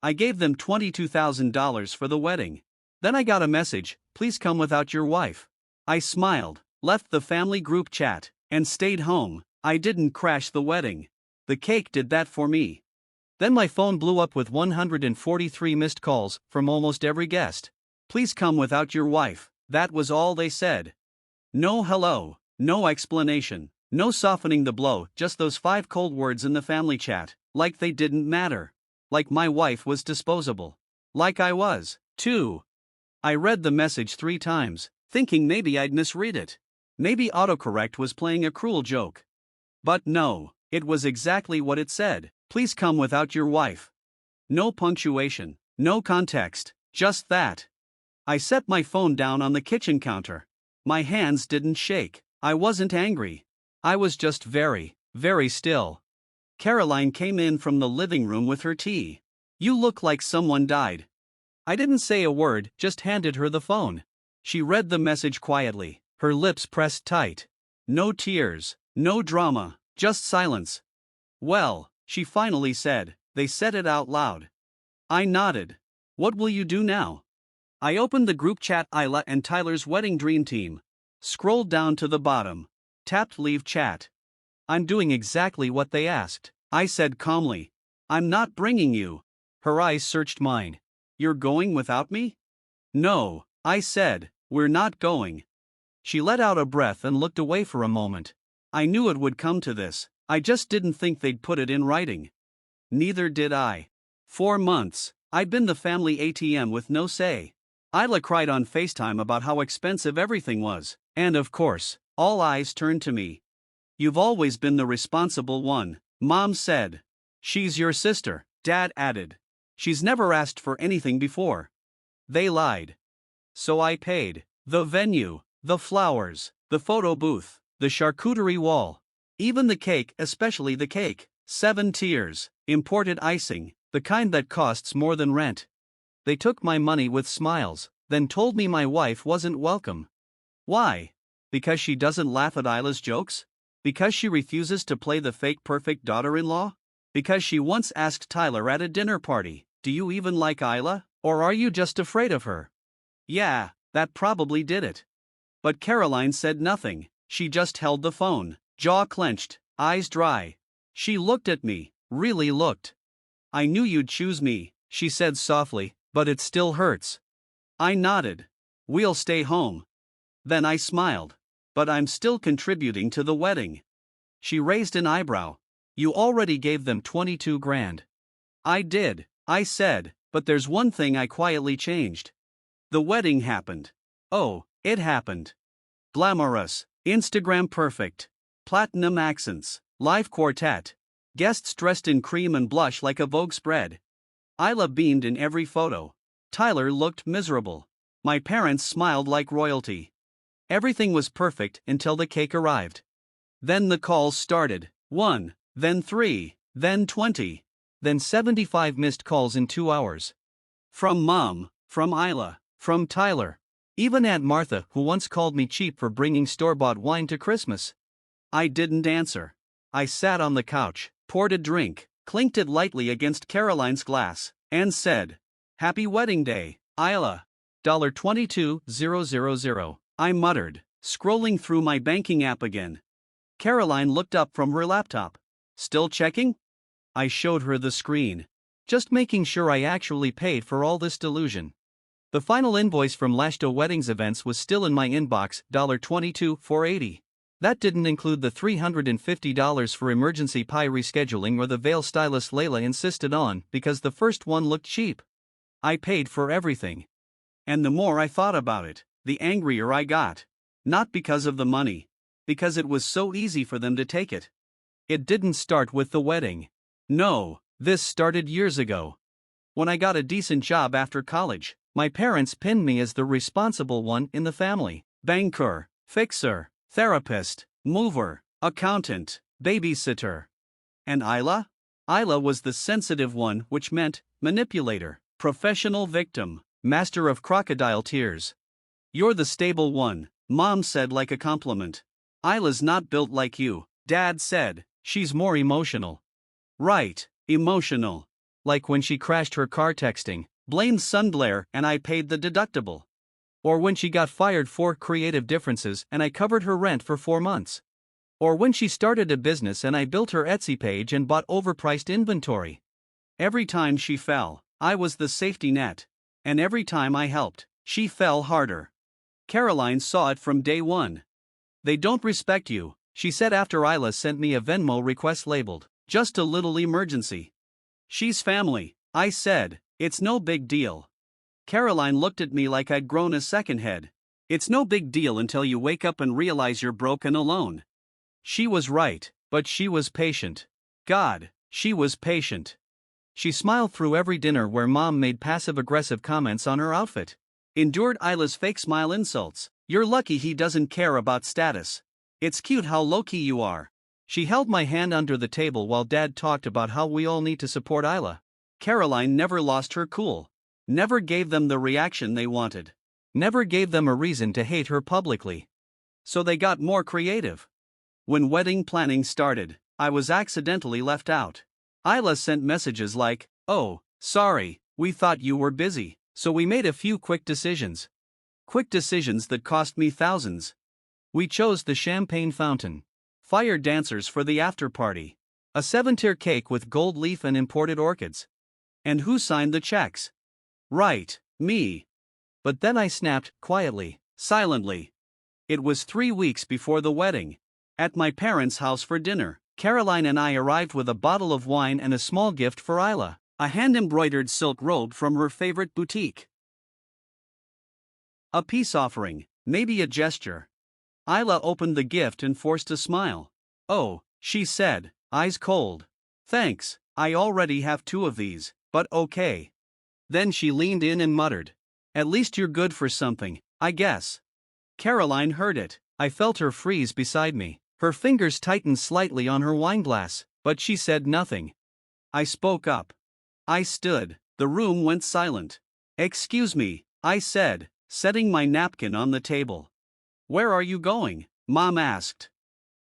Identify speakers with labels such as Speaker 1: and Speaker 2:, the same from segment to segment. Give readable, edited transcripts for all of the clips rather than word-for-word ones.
Speaker 1: I gave them $22,000 for the wedding. Then I got a message, please come without your wife. I smiled, left the family group chat, and stayed home. I didn't crash the wedding. The cake did that for me. Then my phone blew up with 143 missed calls from almost every guest. Please come without your wife, that was all they said. No hello, no explanation, no softening the blow, just those 5 cold words in the family chat, like they didn't matter. Like my wife was disposable. Like I was, too. I read the message 3 times, thinking maybe I'd misread it. Maybe autocorrect was playing a cruel joke. But no, it was exactly what it said. Please come without your wife. No punctuation, no context, just that. I set my phone down on the kitchen counter. My hands didn't shake. I wasn't angry. I was just very, very still. Caroline came in from the living room with her tea. You look like someone died. I didn't say a word, just handed her the phone. She read the message quietly, her lips pressed tight. No tears, no drama, just silence. Well, she finally said, they said it out loud. I nodded. What will you do now? I opened the group chat Isla and Tyler's wedding dream team. Scrolled down to the bottom. Tapped leave chat. I'm doing exactly what they asked, I said calmly. I'm not bringing you. Her eyes searched mine. You're going without me? No, I said, we're not going. She let out a breath and looked away for a moment. I knew it would come to this. I just didn't think they'd put it in writing. Neither did I. 4 months, I'd been the family ATM with no say. Isla cried on FaceTime about how expensive everything was, and of course, all eyes turned to me. You've always been the responsible one, Mom said. She's your sister, Dad added. She's never asked for anything before. They lied. So I paid. The venue, the flowers, the photo booth, the charcuterie wall. Even the cake, especially the cake. 7 tiers, imported icing, the kind that costs more than rent. They took my money with smiles, then told me my wife wasn't welcome. Why? Because she doesn't laugh at Isla's jokes? Because she refuses to play the fake perfect daughter-in-law? Because she once asked Tyler at a dinner party, do you even like Isla, or are you just afraid of her? Yeah, that probably did it. But Caroline said nothing, she just held the phone, jaw clenched, eyes dry. She looked at me, really looked. I knew you'd choose me, she said softly, but it still hurts. I nodded. We'll stay home. Then I smiled. But I'm still contributing to the wedding. She raised an eyebrow. You already gave them 22 grand. I did, I said, but there's one thing I quietly changed. The wedding happened. Oh, it happened. Glamorous, Instagram perfect. Platinum accents, live quartet. Guests dressed in cream and blush like a Vogue spread. Isla beamed in every photo. Tyler looked miserable. My parents smiled like royalty. Everything was perfect until the cake arrived. Then the calls started. 1, then 3, then 20, then 75 missed calls in 2 hours. From Mom, from Isla, from Tyler. Even Aunt Martha, who once called me cheap for bringing store-bought wine to Christmas. I didn't answer. I sat on the couch, poured a drink, clinked it lightly against Caroline's glass, and said, Happy wedding day, Isla. $22,000. I muttered, scrolling through my banking app again. Caroline looked up from her laptop. Still checking? I showed her the screen. Just making sure I actually paid for all this delusion. The final invoice from Lashto Weddings Events was still in my inbox, $22,480. That didn't include the $350 for emergency pie rescheduling or the veil stylist Layla insisted on because the first one looked cheap. I paid for everything. And the more I thought about it, the angrier I got. Not because of the money. Because it was so easy for them to take it. It didn't start with the wedding. No, this started years ago. When I got a decent job after college, my parents pinned me as the responsible one in the family. Banker, fixer, therapist, mover, accountant, babysitter. And Isla? Isla was the sensitive one, which meant manipulator, professional victim, master of crocodile tears. You're the stable one, Mom said like a compliment. Isla's not built like you, Dad said, she's more emotional. Right, emotional. like when she crashed her car texting, blamed sun glare and I paid the deductible. Or when she got fired for creative differences and I covered her rent for 4 months. Or when she started a business and I built her Etsy page and bought overpriced inventory. Every time she fell, I was the safety net. And every time I helped, she fell harder. Caroline saw it from day one. They don't respect you, she said after Isla sent me a Venmo request labeled, "Just a little emergency." She's family, I said, it's no big deal. Caroline looked at me like I'd grown a second head. It's no big deal until you wake up and realize you're broke and alone. She was right, but she was patient. God, she was patient. She smiled through every dinner where Mom made passive-aggressive comments on her outfit. Endured Isla's fake smile insults. You're lucky he doesn't care about status. It's cute how low-key you are. She held my hand under the table while Dad talked about how we all need to support Isla. Caroline never lost her cool. Never gave them the reaction they wanted. Never gave them a reason to hate her publicly. So they got more creative. When wedding planning started, I was accidentally left out. Isla sent messages like, "Oh, sorry, we thought you were busy, so we made a few quick decisions." Quick decisions that cost me thousands. We chose the champagne fountain, fire dancers for the after party, a 7-tier cake with gold leaf and imported orchids. And who signed the checks? Right, me. But then I snapped, quietly, silently. It was 3 weeks before the wedding. At my parents' house for dinner, Caroline and I arrived with a bottle of wine and a small gift for Isla, a hand-embroidered silk robe from her favorite boutique. A peace offering, maybe a gesture. Isla opened the gift and forced a smile. "Oh," she said, eyes cold. "Thanks, I already have 2 of these, but okay." Then she leaned in and muttered, "At least you're good for something, I guess." Caroline heard it. I felt her freeze beside me. Her fingers tightened slightly on her wineglass, but she said nothing. I spoke up. I stood. The room went silent. "Excuse me," I said, setting my napkin on the table. "Where are you going?" Mom asked.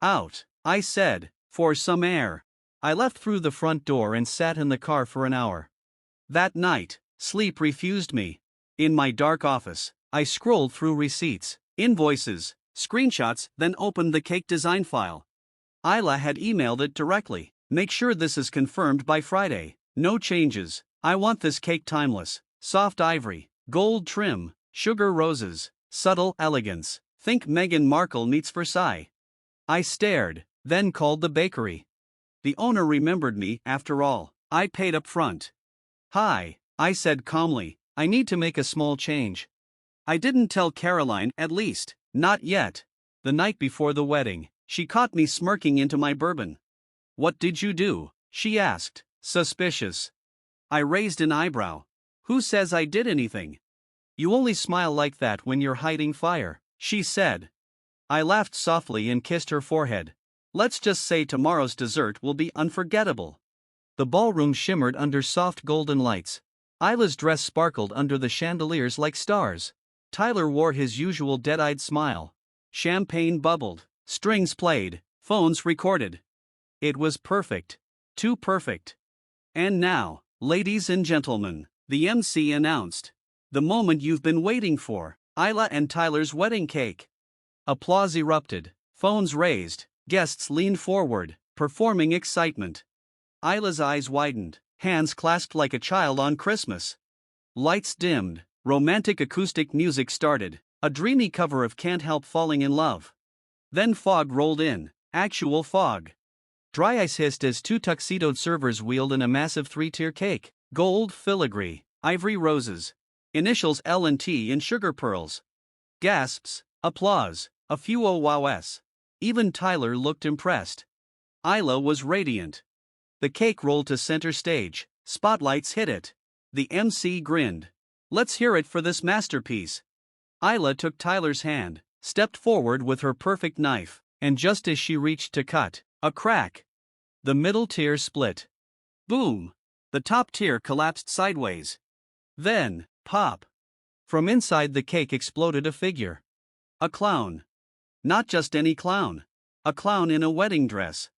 Speaker 1: "Out," I said, "for some air." I left through the front door and sat in the car for an hour. That night, sleep refused me. In my dark office, I scrolled through receipts, invoices, screenshots, then opened the cake design file. Isla had emailed it directly. "Make sure this is confirmed by Friday. No changes. I want this cake timeless. Soft ivory, gold trim, sugar roses, subtle elegance. Think Meghan Markle meets Versailles." I stared, then called the bakery. The owner remembered me, after all. I paid up front. "Hi," I said calmly, "I need to make a small change." I didn't tell Caroline, at least, not yet. The night before the wedding, she caught me smirking into my bourbon. "What did you do?" she asked, suspicious. I raised an eyebrow. "Who says I did anything?" "You only smile like that when you're hiding fire," she said. I laughed softly and kissed her forehead. "Let's just say tomorrow's dessert will be unforgettable." The ballroom shimmered under soft golden lights. Isla's dress sparkled under the chandeliers like stars. Tyler wore his usual dead-eyed smile. Champagne bubbled, strings played, phones recorded. It was perfect. Too perfect. And now, ladies and gentlemen, the MC announced. The moment you've been waiting for, Isla and Tyler's wedding cake. Applause erupted, phones raised, guests leaned forward, performing excitement. Isla's eyes widened, hands clasped like a child on Christmas. Lights dimmed, romantic acoustic music started, a dreamy cover of Can't Help Falling in Love. Then fog rolled in, actual fog. Dry ice hissed as 2 tuxedoed servers wheeled in a massive 3-tier cake, gold filigree, ivory roses, initials L and T in sugar pearls. Gasps, applause, a few oh wows. Even Tyler looked impressed. Isla was radiant. The cake rolled to center stage, spotlights hit it. The MC grinned. "Let's hear it for this masterpiece." Isla took Tyler's hand, stepped forward with her perfect knife, and just as she reached to cut, a crack. The middle tier split. Boom! The top tier collapsed sideways. Then, pop! From inside the cake exploded a figure. A clown. Not just any clown. A clown in a wedding dress.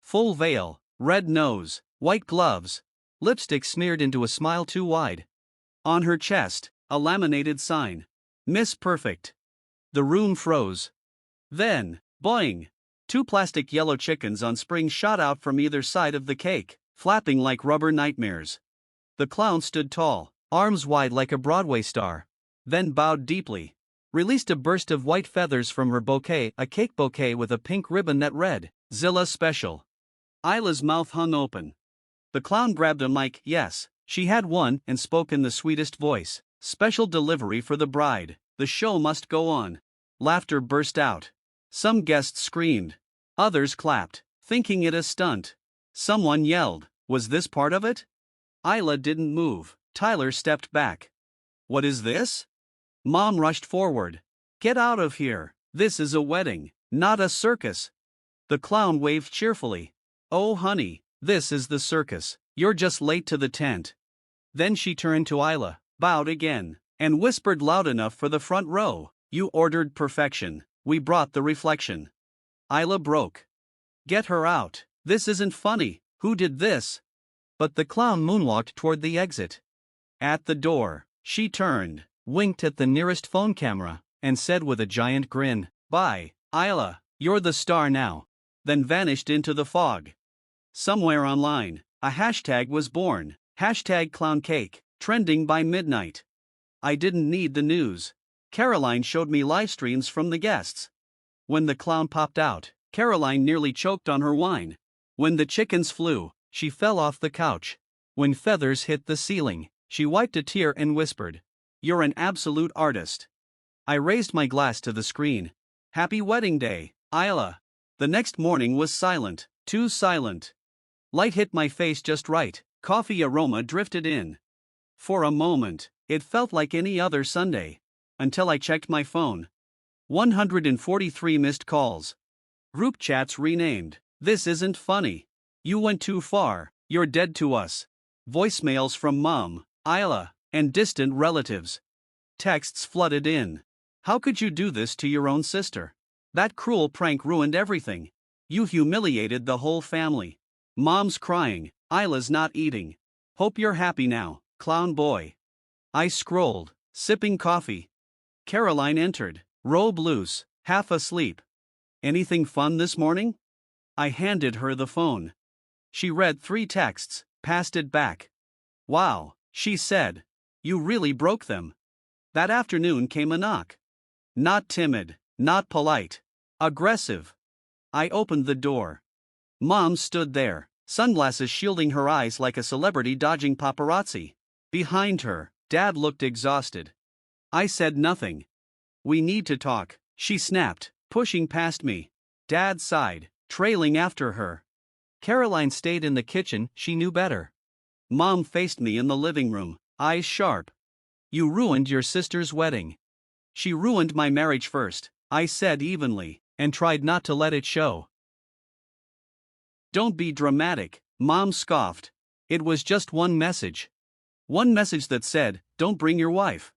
Speaker 1: Full veil, red nose, white gloves. lipstick smeared into a smile too wide. On her chest, a laminated sign. Miss Perfect. The room froze. Then, boing! Two plastic yellow chickens on springs shot out from either side of the cake, flapping like rubber nightmares. The clown stood tall, arms wide like a Broadway star. Then bowed deeply. Released a burst of white feathers from her bouquet, a cake bouquet with a pink ribbon that read, Zilla Special. Isla's mouth hung open. The clown grabbed a mic, yes, she had one, and spoke in the sweetest voice. Special delivery for the bride, the show must go on. Laughter burst out. Some guests screamed. Others clapped, thinking it a stunt. Someone yelled, was this part of it? Isla didn't move. Tyler stepped back. What is this? Mom rushed forward. Get out of here. This is a wedding, not a circus. The clown waved cheerfully. Oh honey, this is the circus. You're just late to the tent. Then she turned to Isla, bowed again, and whispered loud enough for the front row. You ordered perfection. We brought the reflection. Isla broke. Get her out. This isn't funny. Who did this? But the clown moonwalked toward the exit. At the door, she turned, winked at the nearest phone camera, and said with a giant grin, Bye, Isla, you're the star now. Then vanished into the fog. Somewhere online, a hashtag was born, #ClownCake, trending by midnight. I didn't need the news. Caroline showed me live streams from the guests. When the clown popped out, Caroline nearly choked on her wine. When the chickens flew, she fell off the couch. When feathers hit the ceiling, she wiped a tear and whispered, You're an absolute artist. I raised my glass to the screen. Happy wedding day, Isla. The next morning was silent, too silent. Light hit my face just right, coffee aroma drifted in. For a moment, it felt like any other Sunday. Until I checked my phone. 143 missed calls. Group chats renamed. This isn't funny. You went too far, you're dead to us. Voicemails from Mom, Isla, and distant relatives. Texts flooded in. How could you do this to your own sister? That cruel prank ruined everything. You humiliated the whole family. Mom's crying, Isla's not eating. Hope you're happy now, clown boy. I scrolled, sipping coffee. Caroline entered, robe loose, half asleep. Anything fun this morning? I handed her the phone. She read 3 texts, passed it back. Wow, she said. You really broke them. That afternoon came a knock. Not timid, not polite. Aggressive. I opened the door. Mom stood there, sunglasses shielding her eyes like a celebrity dodging paparazzi. Behind her, Dad looked exhausted. I said nothing. We need to talk, she snapped, pushing past me. Dad sighed, trailing after her. Caroline stayed in the kitchen, she knew better. Mom faced me in the living room, eyes sharp. You ruined your sister's wedding. She ruined my marriage first, I said evenly, and tried not to let it show. Don't be dramatic, Mom scoffed. It was just one message. One message that said, don't bring your wife.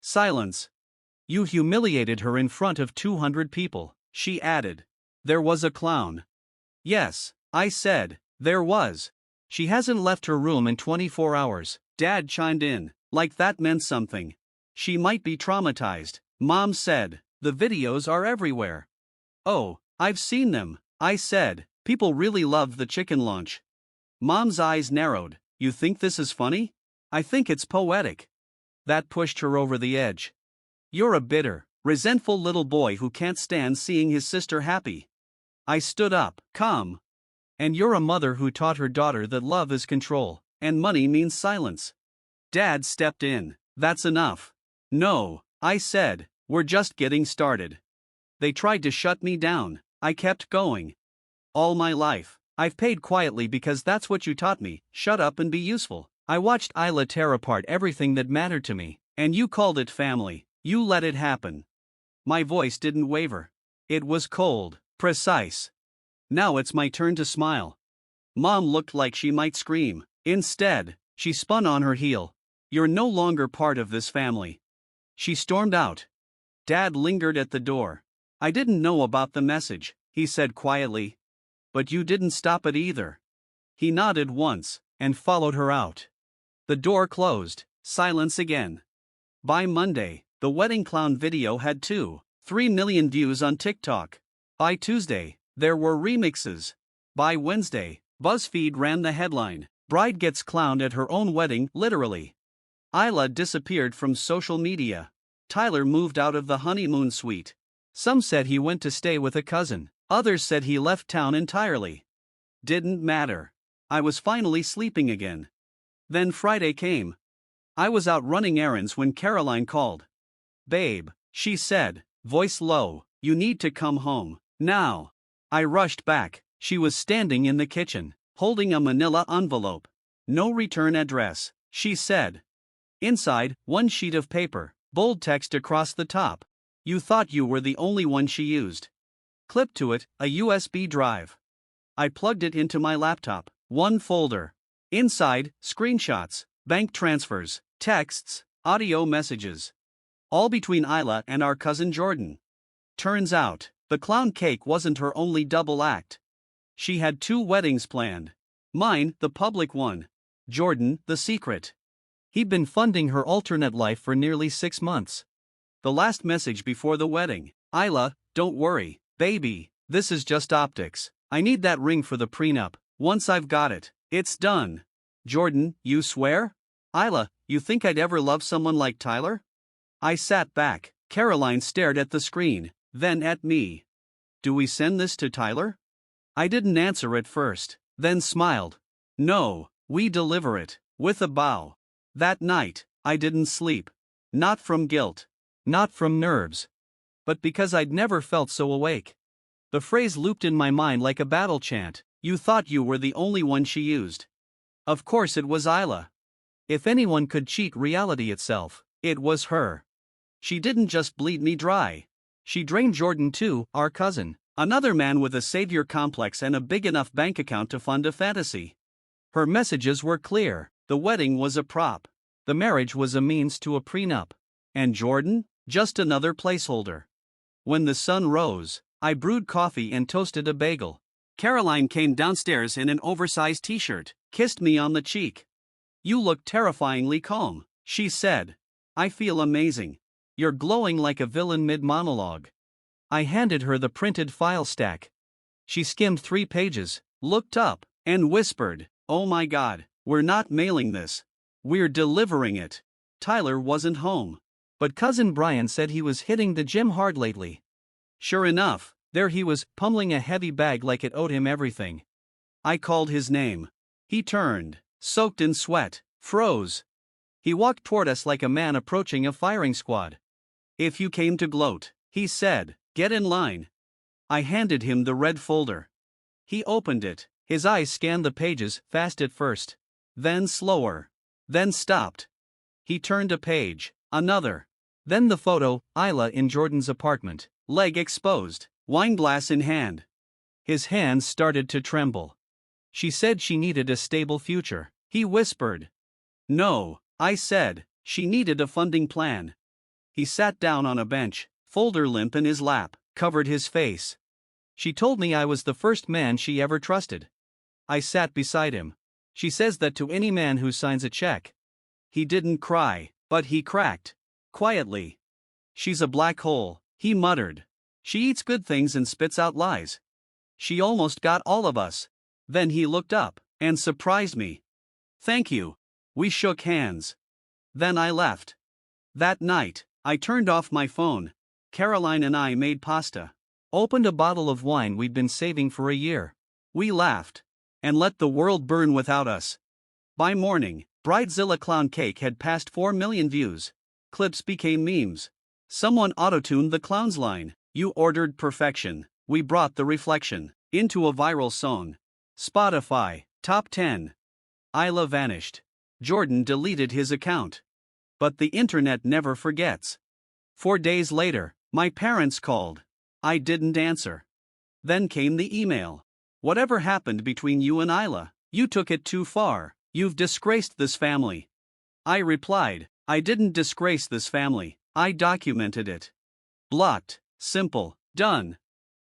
Speaker 1: Silence. You humiliated her in front of 200 people, she added. There was a clown. Yes, I said, there was. She hasn't left her room in 24 hours, Dad chimed in, like that meant something. She might be traumatized, Mom said, the videos are everywhere. Oh, I've seen them, I said, people really loved the chicken launch. Mom's eyes narrowed, you think this is funny? I think it's poetic. That pushed her over the edge. You're a bitter, resentful little boy who can't stand seeing his sister happy. I stood up, calm. And you're a mother who taught her daughter that love is control, and money means silence. Dad stepped in, that's enough. No, I said, we're just getting started. They tried to shut me down, I kept going. All my life, I've paid quietly because that's what you taught me, shut up and be useful. I watched Isla tear apart everything that mattered to me, and you called it family, you let it happen. My voice didn't waver. It was cold, precise. Now it's my turn to smile. Mom looked like she might scream. Instead, she spun on her heel. You're no longer part of this family. She stormed out. Dad lingered at the door. I didn't know about the message, he said quietly. But you didn't stop it either. He nodded once, and followed her out. The door closed, silence again. By Monday, the wedding clown video had 2.3 million views on TikTok. By Tuesday, there were remixes. By Wednesday, BuzzFeed ran the headline, "Bride gets clowned at her own wedding, literally." Isla disappeared from social media. Tyler moved out of the honeymoon suite. Some said he went to stay with a cousin, others said he left town entirely. Didn't matter. I was finally sleeping again. Then Friday came. I was out running errands when Caroline called. "Babe," she said, voice low, "you need to come home, now." I rushed back. She was standing in the kitchen, holding a manila envelope. "No return address," she said. Inside, one sheet of paper, bold text across the top. "You thought you were the only one she used." Clipped to it, a USB drive. I plugged it into my laptop. One folder. Inside, screenshots, bank transfers, texts, audio messages. All between Isla and our cousin Jordan. Turns out, the clown cake wasn't her only double act. She had 2 weddings planned. Mine, the public one. Jordan, the secret. He'd been funding her alternate life for nearly 6 months. The last message before the wedding: "Isla, don't worry, baby, this is just optics. I need that ring for the prenup. Once I've got it, it's done." Jordan, you swear? Isla, you think I'd ever love someone like Tyler? I sat back. Caroline stared at the screen, then at me. "Do we send this to Tyler?" I didn't answer at first, then smiled. "No, we deliver it," with a bow. That night, I didn't sleep. Not from guilt. Not from nerves. But because I'd never felt so awake. The phrase looped in my mind like a battle chant. "You thought you were the only one she used." Of course it was Isla. If anyone could cheat reality itself, it was her. She didn't just bleed me dry. She drained Jordan too, our cousin, another man with a savior complex and a big enough bank account to fund a fantasy. Her messages were clear. The wedding was a prop. The marriage was a means to a prenup. And Jordan? Just another placeholder. When the sun rose, I brewed coffee and toasted a bagel. Caroline came downstairs in an oversized t-shirt, kissed me on the cheek. "You look terrifyingly calm," she said. "I feel amazing. You're glowing like a villain mid-monologue." I handed her the printed file stack. She skimmed 3 pages, looked up, and whispered, "Oh my God, we're not mailing this. We're delivering it." Tyler wasn't home. But cousin Brian said he was hitting the gym hard lately. Sure enough, there he was, pummeling a heavy bag like it owed him everything. I called his name. He turned, soaked in sweat, froze. He walked toward us like a man approaching a firing squad. "If you came to gloat," he said, "get in line." I handed him the red folder. He opened it. His eyes scanned the pages, fast at first. Then slower. Then stopped. He turned a page. Another. Then the photo, Isla in Jordan's apartment, leg exposed, wineglass in hand. His hands started to tremble. She said she needed a stable future, he whispered. "No," I said, "she needed a funding plan." He sat down on a bench, folder limp in his lap, covered his face. "She told me I was the first man she ever trusted." I sat beside him. "She says that to any man who signs a check." He didn't cry, but he cracked. Quietly. "She's a black hole," he muttered. "She eats good things and spits out lies. She almost got all of us." Then he looked up, and surprised me. "Thank you." We shook hands. Then I left. That night, I turned off my phone. Caroline and I made pasta. Opened a bottle of wine we'd been saving for a year. We laughed. And let the world burn without us. By morning, Bridezilla Clown Cake had passed 4 million views. Clips became memes. Someone auto-tuned the clown's line. "You ordered perfection, we brought the reflection," into a viral song. Spotify, top 10. Isla vanished. Jordan deleted his account. But the internet never forgets. 4 days later, my parents called. I didn't answer. Then came the email. "Whatever happened between you and Isla? You took it too far. You've disgraced this family." I replied, "I didn't disgrace this family, I documented it." Blocked, simple, done.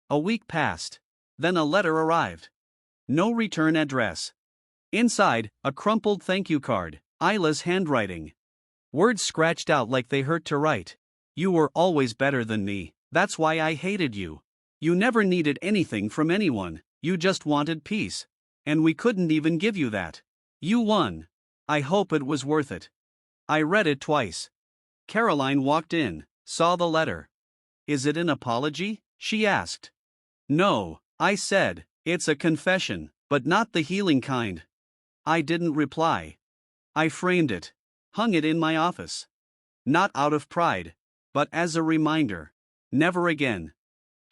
Speaker 1: A week passed. Then a letter arrived. No return address. Inside, a crumpled thank you card, Isla's handwriting. Words scratched out like they hurt to write. You were always better than me, that's why I hated you. You never needed anything from anyone, you just wanted peace. And we couldn't even give you that. You won. I hope it was worth it. I read it twice. Caroline walked in, saw the letter. Is it an apology? She asked. No, I said, it's a confession, but not the healing kind. I didn't reply. I framed it, hung it in my office. Not out of pride, but as a reminder. Never again.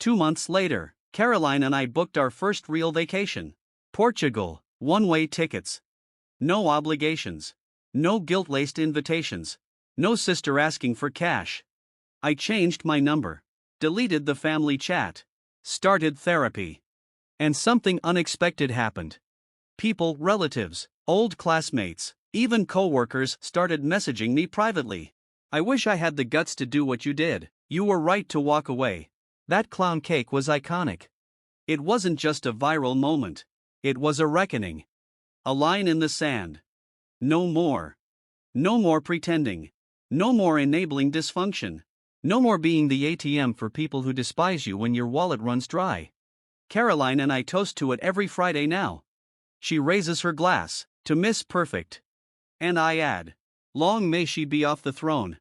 Speaker 1: 2 months later, Caroline and I booked our first real vacation. Portugal, one-way tickets. No obligations. No guilt-laced invitations. No sister asking for cash. I changed my number. Deleted the family chat. Started therapy. And something unexpected happened. People, relatives, old classmates, even co-workers started messaging me privately. I wish I had the guts to do what you did. You were right to walk away. That clown cake was iconic. It wasn't just a viral moment. It was a reckoning. A line in the sand. No more. No more pretending. No more enabling dysfunction. No more being the ATM for people who despise you when your wallet runs dry. Caroline and I toast to it every Friday now. She raises her glass, to Miss Perfect. And I add, long may she be off the throne.